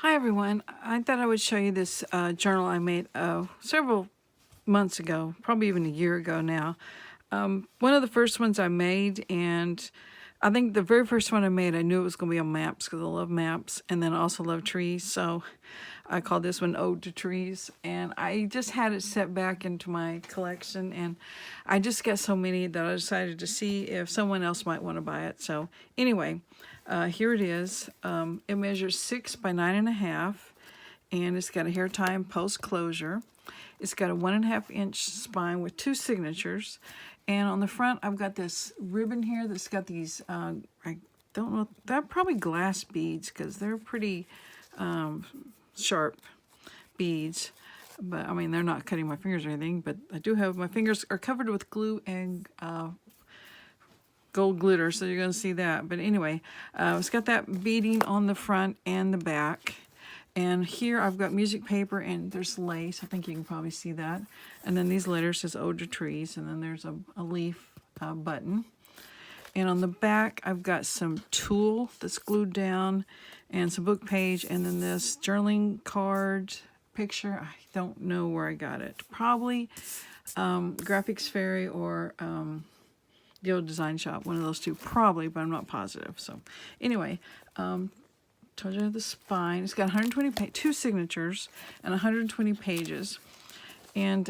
Hi everyone, I thought I would show you this journal I made several months ago, probably even a year ago now. One of the first ones I made, and I think the very first one I made, I knew it was going to be on maps because I love maps, and then I also love trees, so I called this one Ode to Trees, and I just had it set back into my collection, and I just got so many that I decided to see if someone else might want to buy it. So anyway, here it is. It measures 6 by 9.5, and it's got a hair tie and post closure. It's got a 1.5 inch spine with 2 signatures, and on the front I've got this ribbon here that's got these I don't know, they're probably glass beads because they're pretty sharp beads, but I mean they're not cutting my fingers or anything, but I do have, my fingers are covered with glue and gold glitter, so you're going to see that. But anyway, it's got that beading on the front and the back, and here I've got music paper and there's lace. I think you can probably see that. And then these letters says Ode to Trees, and then there's a leaf button. And on the back I've got some tulle that's glued down and some book page, and then this journaling card picture. I don't know where I got it. Probably Graphics Fairy or the old design shop, one of those two probably, but I'm not positive. So anyway, told you the spine. It's got 2 signatures and 120 pages. And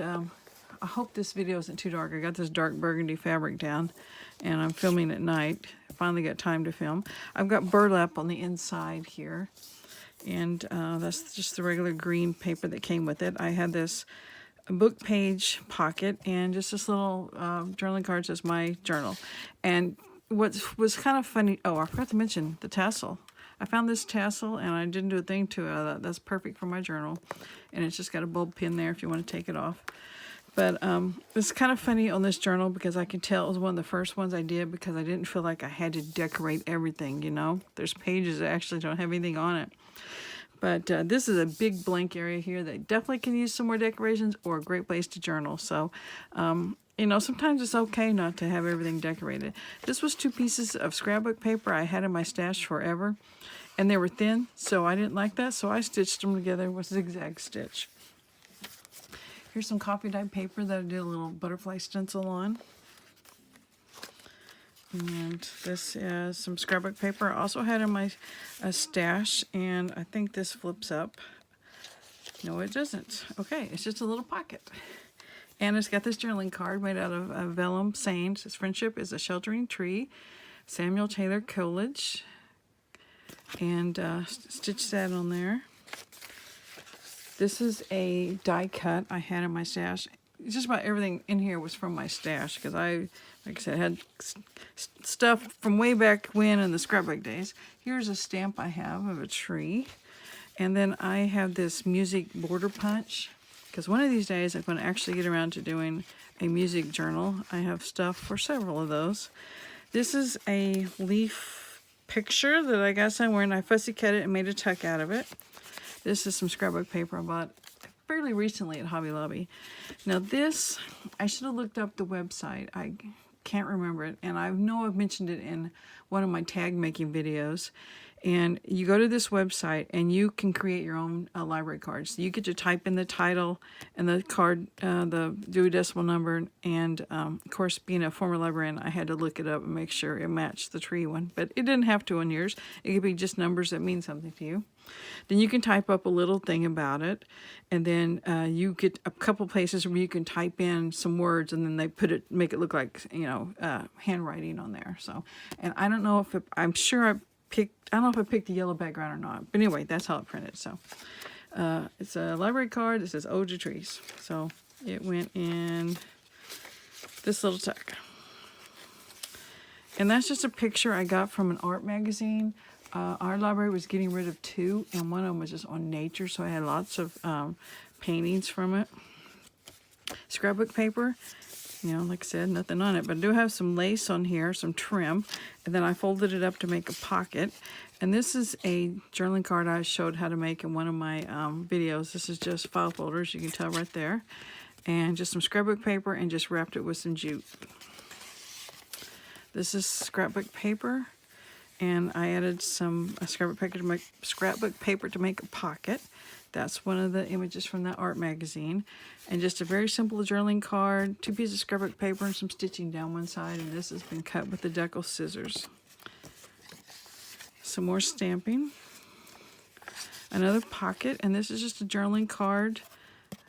I hope this video isn't too dark. I got this dark burgundy fabric down, and I'm filming at night. Finally got time to film. I've got burlap on the inside here, and that's just the regular green paper that came with it. I had this book page pocket and just this little journaling card says my journal. And what was kind of funny, oh, I forgot to mention the tassel. I found this tassel and I didn't do a thing to it. I thought that's perfect for my journal, and it's just got a bulb pin there if you want to take it off. But it's kind of funny on this journal because I can tell it was one of the first ones I did because I didn't feel like I had to decorate everything, you know. There's pages that actually don't have anything on it. But this is a big blank area here that definitely can use some more decorations, or a great place to journal. So, you know, sometimes it's okay not to have everything decorated. This was 2 pieces of scrapbook paper I had in my stash forever, and they were thin, so I didn't like that, so I stitched them together with zigzag stitch. Here's some coffee dyed paper that I did a little butterfly stencil on. And this is some scrapbook paper I also had in my stash, and I think this flips up. No, it doesn't. Okay, it's just a little pocket. And it's got this journaling card made out of vellum saying, it says, "Friendship is a sheltering tree, Samuel Taylor Coleridge." And stitch that on there. This is a die cut I had in my stash. Just about everything in here was from my stash because I, like I said, had stuff from way back when in the scrapbook days. Here's a stamp I have of a tree. And then I have this music border punch because one of these days I'm going to actually get around to doing a music journal. I have stuff for several of those. This is a leaf picture that I got somewhere, and I fussy cut it and made a tuck out of it. This is some scrapbook paper I bought fairly recently at Hobby Lobby. Now this, I should have looked up the website. I can't remember it, and I know I've mentioned it in one of my tag making videos. And you go to this website and you can create your own library cards. So you get to type in the title and the card, the Dewey Decimal number, and of course, being a former librarian, I had to look it up and make sure it matched the tree one. But it didn't have to on yours. It could be just numbers that mean something to you. Then you can type up a little thing about it, and then you get a couple places where you can type in some words, and then they make it look like, you know, handwriting on there. So, and I don't know if I'm sure I don't know if I picked the yellow background or not, but anyway, that's how it printed. So it's a library card that says Ode to Trees. So it went in this little tuck. And that's just a picture I got from an art magazine. Our library was getting rid of 2, and one of them was just on nature, so I had lots of paintings from it. Scrapbook paper. You know, like I said, nothing on it, but I do have some lace on here, some trim, and then I folded it up to make a pocket. And this is a journaling card I showed how to make in one of my videos. This is just file folders, you can tell right there, and just some scrapbook paper, and just wrapped it with some jute. This is scrapbook paper, And I added some scrapbook paper to make a pocket. That's one of the images from that art magazine. And just a very simple journaling card, 2 pieces of scrapbook paper and some stitching down one side. And this has been cut with the decal scissors. Some more stamping. Another pocket, and this is just a journaling card,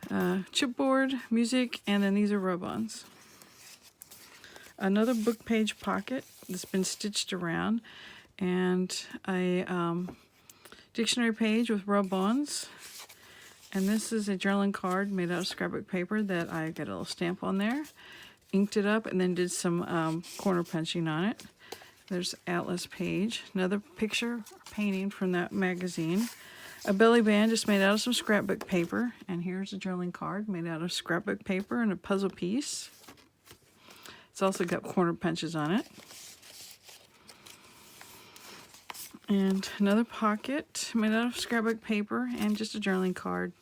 chipboard, music, and then these are rub-ons. Another book page pocket that's been stitched around, and a dictionary page with rub-ons. And this is a journaling card made out of scrapbook paper that I got a little stamp on there, inked it up, and then did some corner punching on it. There's Atlas page, another picture painting from that magazine. A belly band just made out of some scrapbook paper, and here's a journaling card made out of scrapbook paper and a puzzle piece. It's also got corner punches on it. And another pocket made out of scrapbook paper and just a journaling card.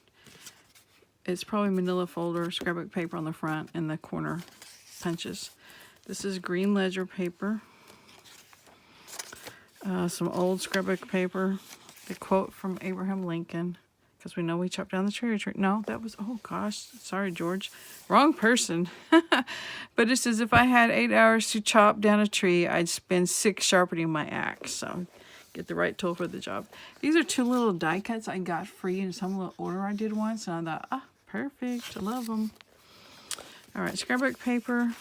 It's probably manila folder, scrapbook paper on the front, and the corner punches. This is green ledger paper. Some old scrapbook paper. The quote from Abraham Lincoln, because we know we chopped down the cherry tree. No, that was, oh gosh, sorry, George. Wrong person. But it says, if I had 8 hours to chop down a tree, I'd spend 6 sharpening my axe. So get the right tool for the job. These are 2 little die cuts I got free in some little order I did once. And I thought, perfect, I love them. All right, scrapbook paper,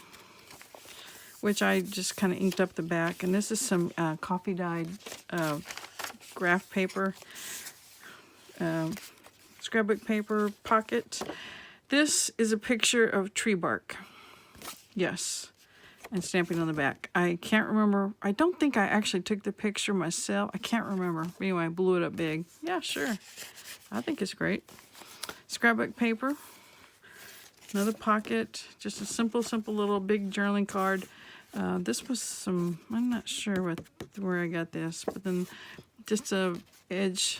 which I just kind of inked up the back. And this is some coffee dyed graph paper, scrapbook paper pocket. This is a picture of tree bark. Yes. And stamping on the back. I can't remember. I don't think I actually took the picture myself. I can't remember. Anyway, I blew it up big. Yeah, sure. I think it's great. Scrapbook paper. Another pocket. Just a simple little big journaling card. This was some, I'm not sure where I got this, but then just a edge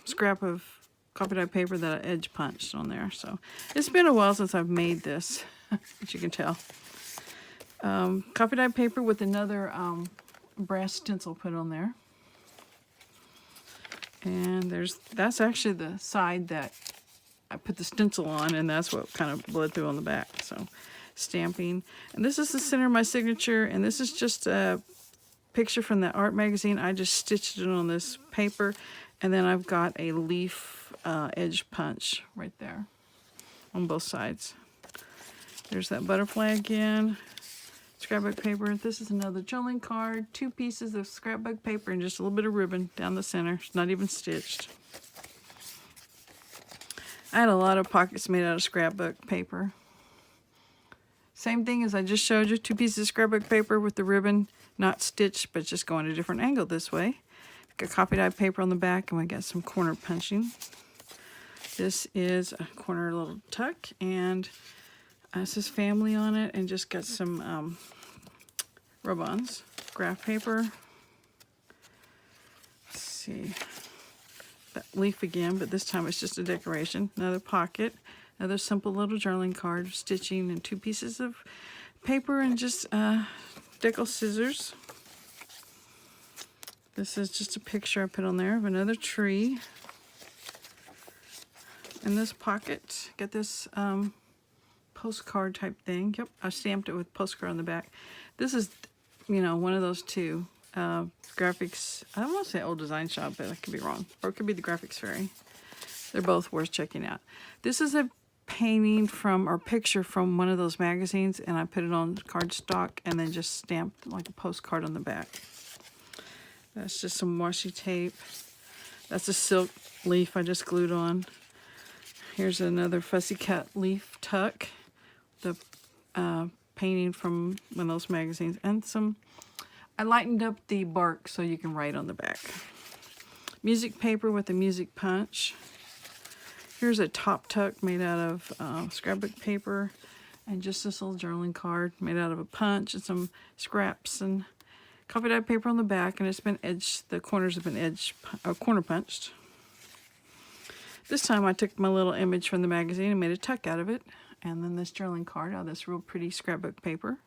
scrap of coffee dye paper that I edge punched on there. So it's been a while since I've made this, as you can tell. Coffee dye paper with another brass stencil put on there. And that's actually the side that I put the stencil on, and that's what kind of bled through on the back. So stamping. And this is the center of my signature, and this is just a picture from the art magazine. I just stitched it on this paper, and then I've got a leaf edge punch right there on both sides. There's that butterfly again. Scrapbook paper. This is another journaling card. 2 pieces of scrapbook paper and just a little bit of ribbon down the center. It's not even stitched. I had a lot of pockets made out of scrapbook paper. Same thing as I just showed you. 2 pieces of scrapbook paper with the ribbon, not stitched, but just going a different angle this way. Got coffee dye paper on the back, and we got some corner punching. This is a corner little tuck, and this is family on it, and just got some rub-ons. Graph paper. Let's see. That leaf again, but this time it's just a decoration. Another pocket. Another simple little journaling card, stitching, and 2 pieces of paper and just decal scissors. This is just a picture I put on there of another tree. In this pocket, get this postcard type thing. Yep, I stamped it with postcard on the back. This is, one of those 2 graphics. I don't want to say old design shop, but I could be wrong. Or it could be the Graphics Fairy. They're both worth checking out. This is a painting from, or picture from one of those magazines, and I put it on cardstock and then just stamped like a postcard on the back. That's just some washi tape. That's a silk leaf I just glued on. Here's another fussy cut leaf tuck. The painting from one of those magazines. And I lightened up the bark so you can write on the back. Music paper with a music punch. Here's a top tuck made out of scrapbook paper and just this little journaling card made out of a punch and some scraps and coffee dye paper on the back, and it's been the corners have been corner punched. This time I took my little image from the magazine and made a tuck out of it, and then this journaling card out of this real pretty scrapbook paper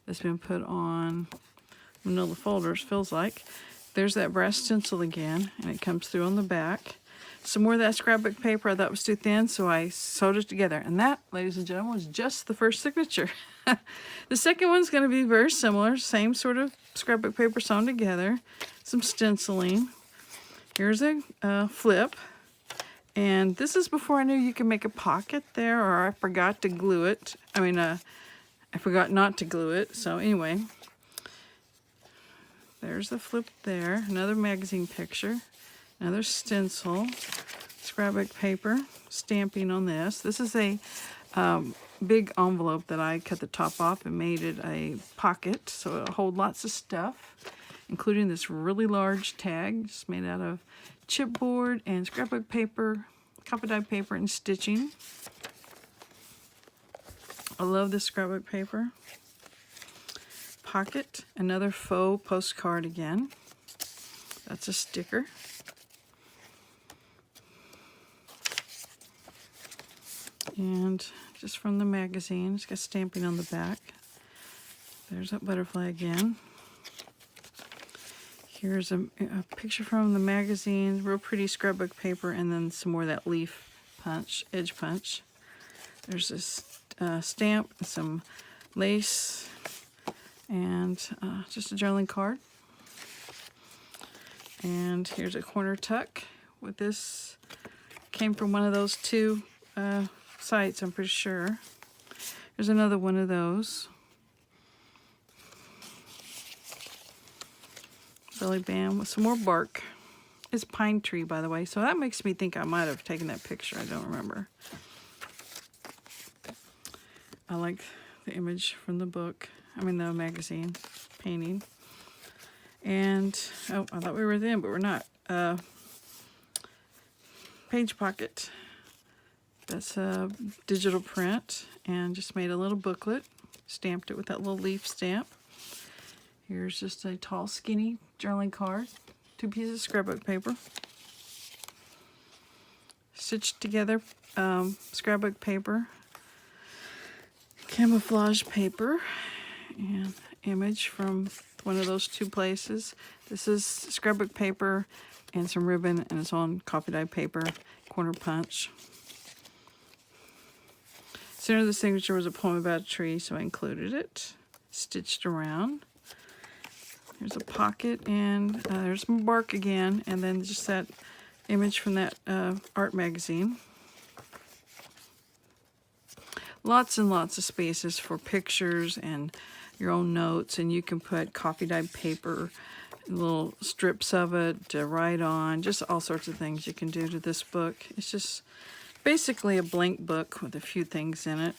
that's been put on manila folders, feels like. There's that brass stencil again, and it comes through on the back. Some more of that scrapbook paper I thought was too thin, so I sewed it together. And that, ladies and gentlemen, was just the first signature. The second one's going to be very similar. Same sort of scrapbook paper sewn together. Some stenciling. Here's a flip. And this is before I knew you could make a pocket there, or I forgot to glue it. I forgot not to glue it. So anyway, there's the flip there. Another magazine picture. Another stencil, scrapbook paper, stamping on this. This is a big envelope that I cut the top off and made it a pocket, so it'll hold lots of stuff, including this really large tag, just made out of chipboard and scrapbook paper, copy dye paper, and stitching. I love this scrapbook paper. Pocket, another faux postcard again. That's a sticker. And just from the magazine, it's got stamping on the back. There's that butterfly again. Here's a picture from the magazine, real pretty scrapbook paper, and then some more of that leaf punch, edge punch. There's this stamp, some lace, and just a journaling card. And here's a corner tuck with this. Came from one of those two sites, I'm pretty sure. There's another one of those. Belly band with some more bark. It's pine tree, by the way, so that makes me think I might have taken that picture. I don't remember. I like the image from the book. The magazine painting. And oh, I thought we were at the end, but we're not. Page pocket. That's a digital print, and just made a little booklet. Stamped it with that little leaf stamp. Here's just a tall, skinny journaling card. 2 pieces of scrapbook paper. Stitched together scrapbook paper. Camouflage paper. And image from one of those two places. This is scrapbook paper and some ribbon, and it's on copy dye paper, corner punch. Center of the signature was a poem about a tree, so I included it. Stitched around. There's a pocket, and there's some bark again, and then just that image from that art magazine. Lots and lots of spaces for pictures and your own notes, and you can put copy dye paper, little strips of it to write on, just all sorts of things you can do to this book. It's just basically a blank book with a few things in it.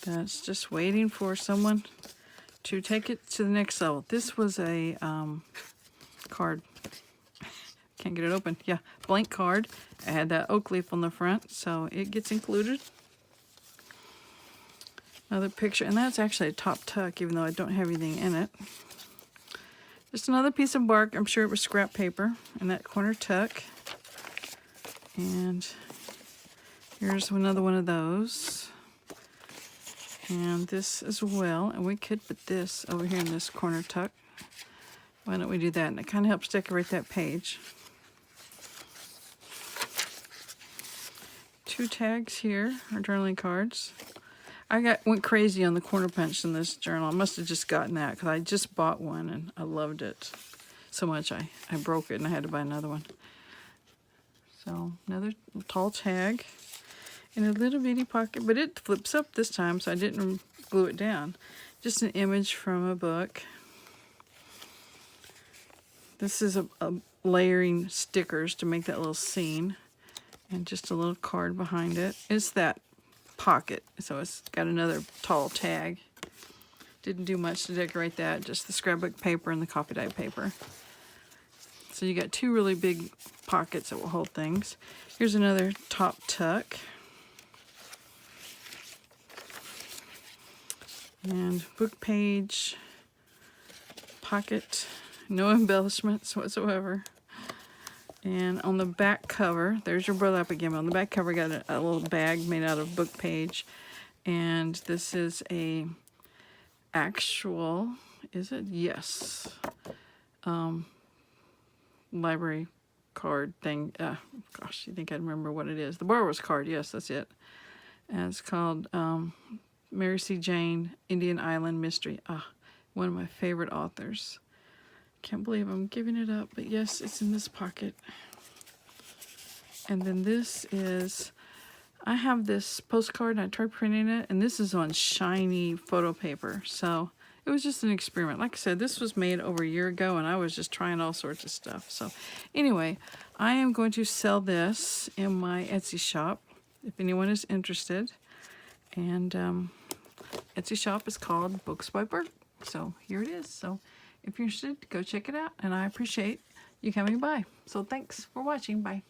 That's just waiting for someone to take it to the next level. This was a card. Can't get it open. Yeah, blank card. I had that oak leaf on the front, so it gets included. Another picture, and that's actually a top tuck, even though I don't have anything in it. Just another piece of bark. I'm sure it was scrap paper in that corner tuck. And here's another one of those. And this as well. And we could put this over here in this corner tuck. Why don't we do that? And it kind of helps decorate that page. 2 tags here are journaling cards. I went crazy on the corner punch in this journal. I must have just gotten that because I just bought one and I loved it so much I broke it and I had to buy another one. So another tall tag in a little bitty pocket, but it flips up this time, so I didn't glue it down. Just an image from a book. This is a layering stickers to make that little scene, and just a little card behind it. It's that pocket, so it's got another tall tag. Didn't do much to decorate that, just the scrapbook paper and the copy dye paper. So you got 2 really big pockets that will hold things. Here's another top tuck. And book page, pocket, no embellishments whatsoever. And on the back cover, there's your burlap again. On the back cover, got a little bag made out of book page. And this is a actual is it? Yes. Library card thing. Gosh, you think I'd remember what it is? The borrower's card. Yes, that's it. And it's called Mary C. Jane, Indian Island Mystery. One of my favorite authors. Can't believe I'm giving it up, but yes, it's in this pocket. And then this is, I have this postcard and I tried printing it, and this is on shiny photo paper. So it was just an experiment. Like I said, this was made over a year ago, and I was just trying all sorts of stuff. So anyway, I am going to sell this in my Etsy shop if anyone is interested. And Etsy shop is called Books by Bert. So here it is. So if you're interested, go check it out. And I appreciate you coming by. So thanks for watching. Bye.